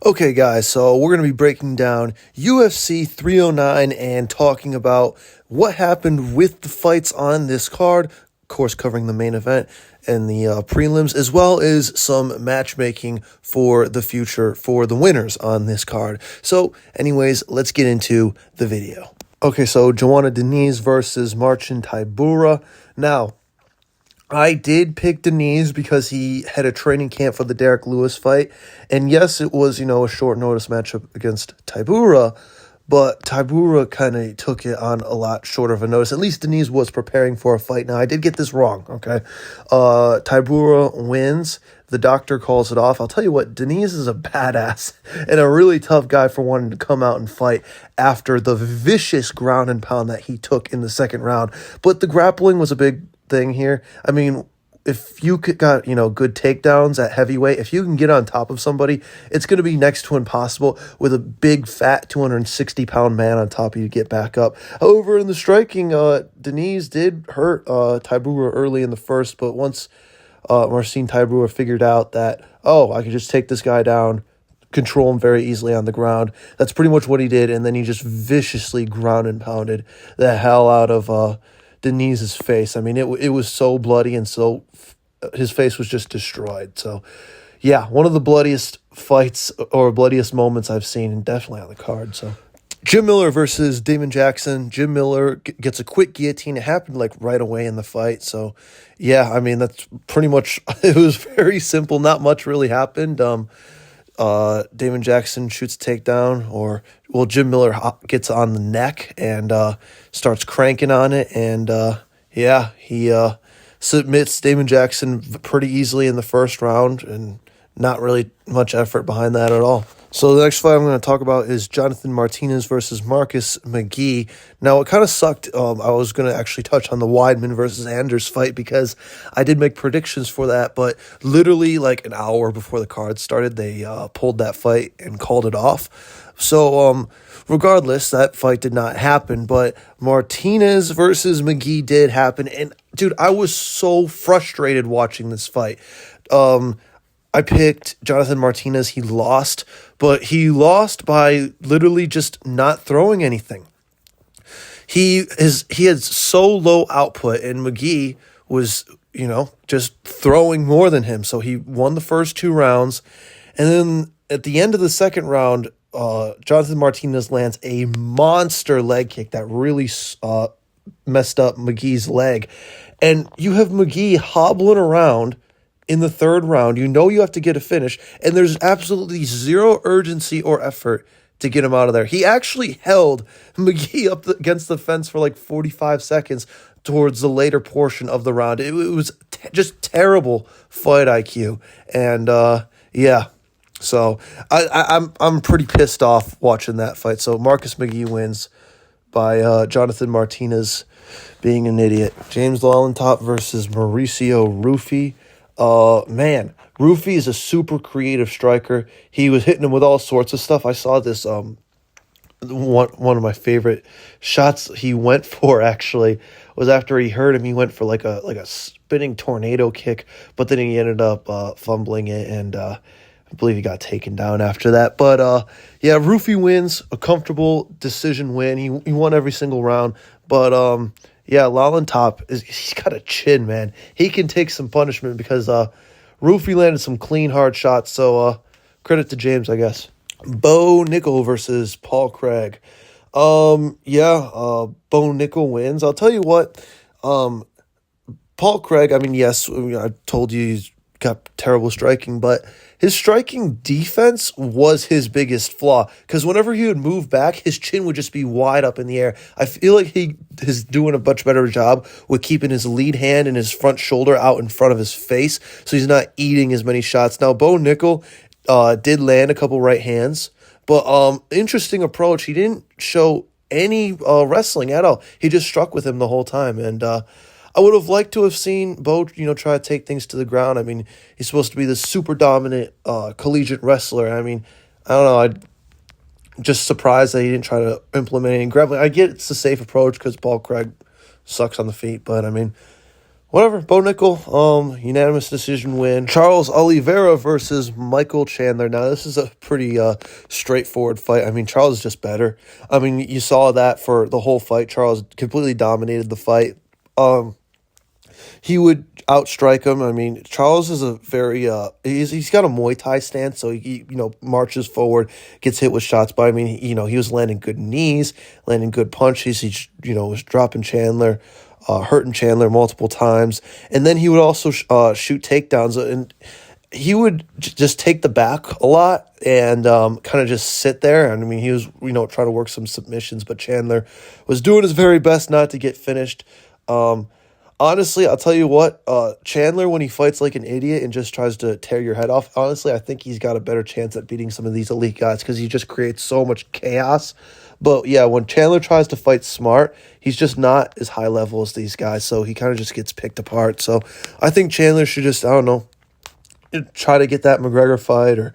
Okay, guys, so we're going to be breaking down UFC 309 and talking about what happened with the fights on this card, of course, covering the main event and the prelims, as well as some matchmaking for the future for the winners on this card. So, anyways, let's get into the video. Okay, so Joanna Diniz versus Marcin Tybura. Now, I did pick Deniz because he had a training camp for the Derek Lewis fight. And yes, it was, a short notice matchup against Tybura, but Tybura kind of took it on a lot shorter of a notice. At least Deniz was preparing for a fight. Now, I did get this wrong, okay? Tybura wins. The doctor calls it off. I'll tell you what, Deniz is a badass and a really tough guy for wanting to come out and fight after the vicious ground and pound that he took in the second round. But the grappling was a big thing here. I mean, if you got, good takedowns at heavyweight, if you can get on top of somebody, it's going to be next to impossible with a big, fat 260-pound man on top of you to get back up. However, in the striking, Deniz did hurt Tybura early in the first, but once Marcin Tybura figured out that, I could just take this guy down, control him very easily on the ground. That's pretty much what he did, and then he just viciously ground and pounded the hell out of Deniz's face. I mean, it was so bloody and so his face was just destroyed. So, yeah, one of the bloodiest fights or bloodiest moments I've seen, and definitely on the card. So, Jim Miller versus Damon Jackson. Jim Miller gets a quick guillotine. It happened like right away in the fight. So, yeah, I mean, that's pretty much, it was very simple. Not much really happened. Damon Jackson shoots a takedown, Jim Miller gets on the neck and starts cranking on it, and he submits Damon Jackson pretty easily in the first round, and not really much effort behind that at all. So the next fight I'm going to talk about is Jonathan Martinez versus Marcus McGee. Now, it kind of sucked. I was going to actually touch on the Weidman versus Anders fight because I did make predictions for that, but literally like an hour before the card started, they pulled that fight and called it off. So regardless, that fight did not happen, but Martinez versus McGee did happen. And, dude, I was so frustrated watching this fight. I picked Jonathan Martinez. He lost, but he lost by literally just not throwing anything. He had so low output, and McGee was, just throwing more than him. So he won the first two rounds, and then at the end of the second round, Jonathan Martinez lands a monster leg kick that really messed up McGee's leg, and you have McGee hobbling around in the third round. You have to get a finish, and there's absolutely zero urgency or effort to get him out of there. He actually held McGee up against the fence for like 45 seconds towards the later portion of the round. It was just terrible fight IQ, and so I'm pretty pissed off watching that fight. So Marcus McGee wins by Jonathan Martinez being an idiot. James Lallentop versus Mauricio Rufy. Man, Rufy is a super creative striker. He was hitting him with all sorts of stuff. I saw this, one of my favorite shots he went for actually was after he hurt him. He went for like a spinning tornado kick, but then he ended up, fumbling it, and, I believe he got taken down after that. But, Rufy wins, a comfortable decision win. He won every single round, but, Lallentop he's got a chin, man. He can take some punishment because Rufy landed some clean, hard shots. So credit to James, I guess. Bo Nickel versus Paul Craig. Bo Nickel wins. I'll tell you what, Paul Craig, I mean, yes, I told you he's got terrible striking, but his striking defense was his biggest flaw, because whenever he would move back, his chin would just be wide up in the air. I feel like he is doing a much better job with keeping his lead hand and his front shoulder out in front of his face, so he's not eating as many shots. Now, Bo Nickel did land a couple right hands, but interesting approach. He didn't show any wrestling at all. He just struck with him the whole time, and I would have liked to have seen Bo, try to take things to the ground. I mean, he's supposed to be this super dominant collegiate wrestler. I mean, I don't know. I'm just surprised that he didn't try to implement any grappling. I get it's a safe approach because Paul Craig sucks on the feet, but I mean, Whatever, Bo Nickel, unanimous decision win. Charles Oliveira versus Michael Chandler. Now, this is a pretty straightforward fight. I mean, Charles is just better. I mean, you saw that for the whole fight. Charles completely dominated the fight. He would outstrike him. I mean, Charles is a very he's got a Muay Thai stance, so he marches forward, gets hit with shots. But I mean, he was landing good knees, landing good punches. He was dropping Chandler, hurting Chandler multiple times, and then he would also shoot takedowns, and he would just take the back a lot and kind of just sit there. And I mean, he was trying to work some submissions, but Chandler was doing his very best not to get finished. Honestly, I'll tell you what, Chandler, when he fights like an idiot and just tries to tear your head off, honestly, I think he's got a better chance at beating some of these elite guys because he just creates so much chaos. But yeah, when Chandler tries to fight smart, he's just not as high level as these guys, so he kind of just gets picked apart. So I think Chandler should just, I don't know, try to get that McGregor fight, or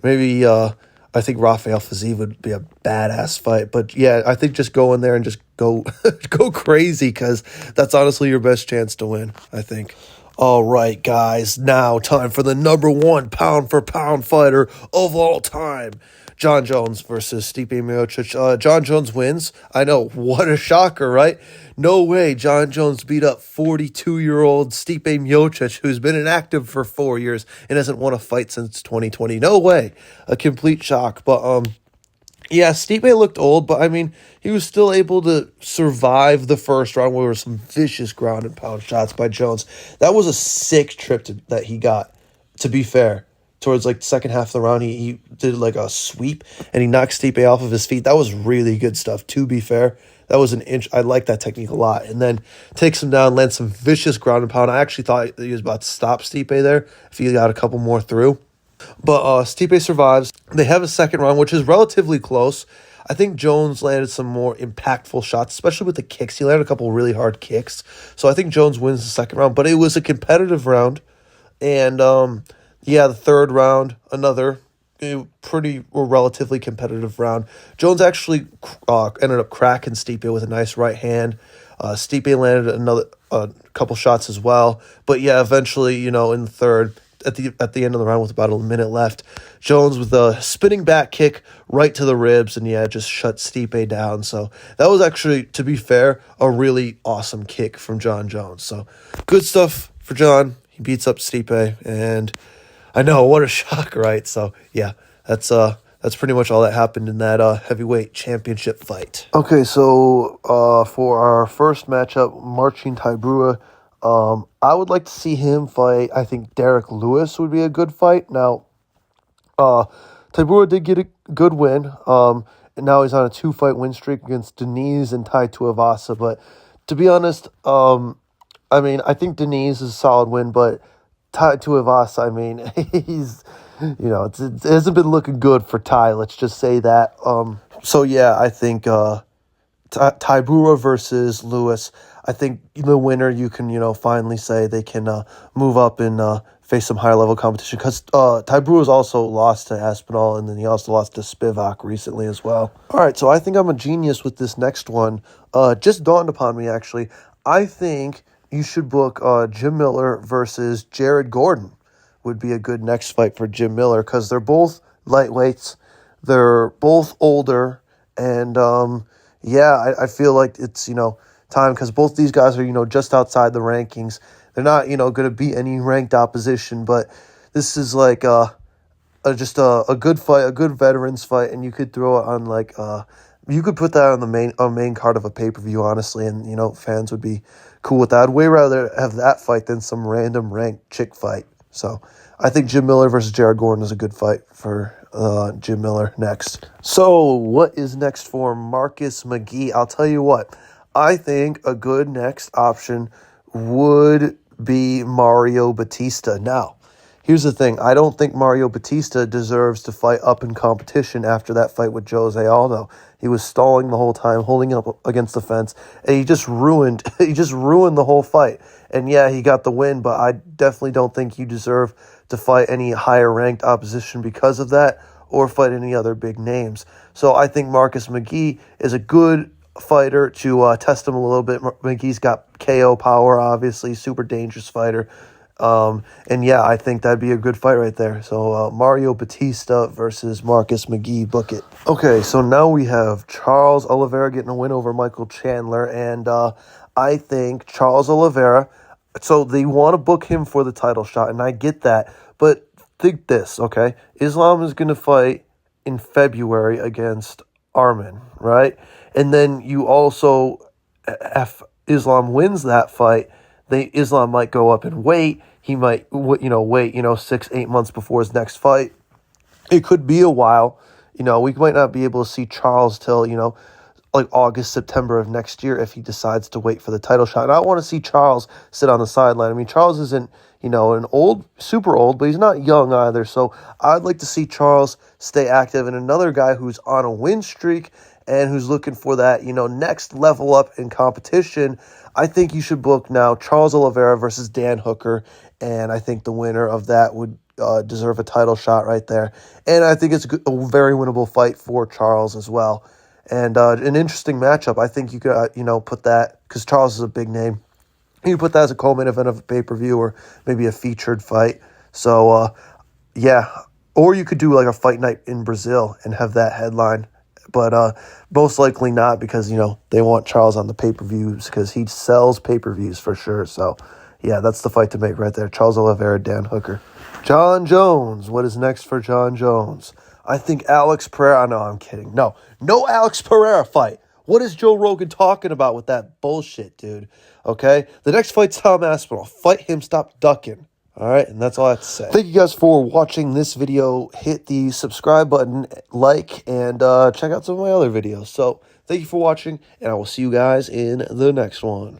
maybe I think Rafael Fiziev would be a badass fight. But yeah, I think just go in there and just go go crazy, because that's honestly your best chance to win, I think. All right, guys, now time for the number one pound-for-pound fighter of all time. Jon Jones versus Stipe Miocic. Jon Jones wins. I know, what a shocker, right? No way Jon Jones beat up 42-year-old Stipe Miocic, who's been inactive for 4 years and hasn't won a fight since 2020. No way. A complete shock. But, yeah, Stipe looked old, but, I mean, he was still able to survive the first round where there were some vicious ground and pound shots by Jones. That was a sick trip that he got, to be fair. Towards like the second half of the round, he did like a sweep and he knocked Stipe off of his feet. That was really good stuff, to be fair. That was an inch. I like that technique a lot. And then takes him down, lands some vicious ground and pound. I actually thought he was about to stop Stipe there if he got a couple more through. But Stipe survives. They have a second round, which is relatively close. I think Jones landed some more impactful shots, especially with the kicks. He landed a couple really hard kicks. So I think Jones wins the second round. But it was a competitive round. And, yeah, the third round, another pretty or relatively competitive round. Jones actually ended up cracking Stipe with a nice right hand. Stipe landed another couple shots as well. But yeah, eventually, in the third, at the end of the round with about a minute left, Jones with a spinning back kick right to the ribs, and yeah, just shut Stipe down. So that was actually, to be fair, a really awesome kick from Jon Jones. So good stuff for Jon. He beats up Stipe, and I know, what a shock, right? So yeah, that's pretty much all that happened in that heavyweight championship fight. Okay, so for our first matchup, Marcin Tybura, I would like to see him fight. I think Derek Lewis would be a good fight. Now, Tybura did get a good win, and now he's on a 2-fight win streak against Deniz and Tai Tuivasa. But to be honest, I mean, I think Deniz is a solid win, but Tai Tuivasa, I mean, he's, it hasn't been looking good for Tai, let's just say that. So yeah, I think Tybura versus Lewis, I think the winner, you can, finally say they can move up and face some higher-level competition, because Tybura's also lost to Aspinall, and then he also lost to Spivak recently as well. All right, so I think I'm a genius with this next one. Just dawned upon me, actually. I think you should book Jim Miller versus Jared Gordon would be a good next fight for Jim Miller, because they're both lightweights. They're both older. And, yeah, I feel like it's, time, because both these guys are, just outside the rankings. They're not, going to beat any ranked opposition, but this is like just a good fight, a good veterans fight, and you could throw it on like you could put that on the main card of a pay-per-view, honestly, and fans would be cool with that. I'd way rather have that fight than some random ranked chick fight. So I think Jim Miller versus Jared Gordon is a good fight for Jim Miller next. So what is next for Marcus McGee? I'll tell you what, I think a good next option would be Mario Batista. Now, here's the thing. I don't think Mario Batista deserves to fight up in competition after that fight with Jose Aldo. He was stalling the whole time, holding up against the fence, and he just ruined the whole fight. And yeah, he got the win, but I definitely don't think you deserve to fight any higher ranked opposition because of that, or fight any other big names. So I think Marcus McGee is a good fighter to test him a little bit. McGee's got KO power, obviously, super dangerous fighter. And yeah, I think that'd be a good fight right there. So Mario Batista versus Marcus McGee, book it. Okay, so now we have Charles Oliveira getting a win over Michael Chandler, and I think Charles Oliveira. So they want to book him for the title shot, and I get that, but think this, okay? Islam is going to fight in February against Arman, right? And then you also, if Islam wins that fight, Islam might go up in weight. He might, wait, 6-8 months before his next fight. It could be a while. We might not be able to see Charles till, like August, September of next year if he decides to wait for the title shot. And I want to see Charles sit on the sideline. I mean, Charles isn't, super old, but he's not young either. So I'd like to see Charles stay active. And another guy who's on a win streak and who's looking for that, next level up in competition, I think you should book now Charles Oliveira versus Dan Hooker. And I think the winner of that would deserve a title shot right there. And I think it's a very winnable fight for Charles as well. And an interesting matchup. I think you could, put that, because Charles is a big name. You put that as a co-main event of a pay-per-view or maybe a featured fight. So, yeah. Or you could do like a fight night in Brazil and have that headline. But most likely not, because, they want Charles on the pay-per-views because he sells pay-per-views for sure. So, yeah, that's the fight to make right there. Charles Oliveira, Dan Hooker. John Jones. What is next for John Jones? I think Alex Pereira. No, I'm kidding. No Alex Pereira fight. What is Joe Rogan talking about with that bullshit, dude? Okay? The next fight's Tom Aspinall. Fight him, stop ducking. All right? And that's all I have to say. Thank you guys for watching this video. Hit the subscribe button, like, and check out some of my other videos. So, thank you for watching, and I will see you guys in the next one.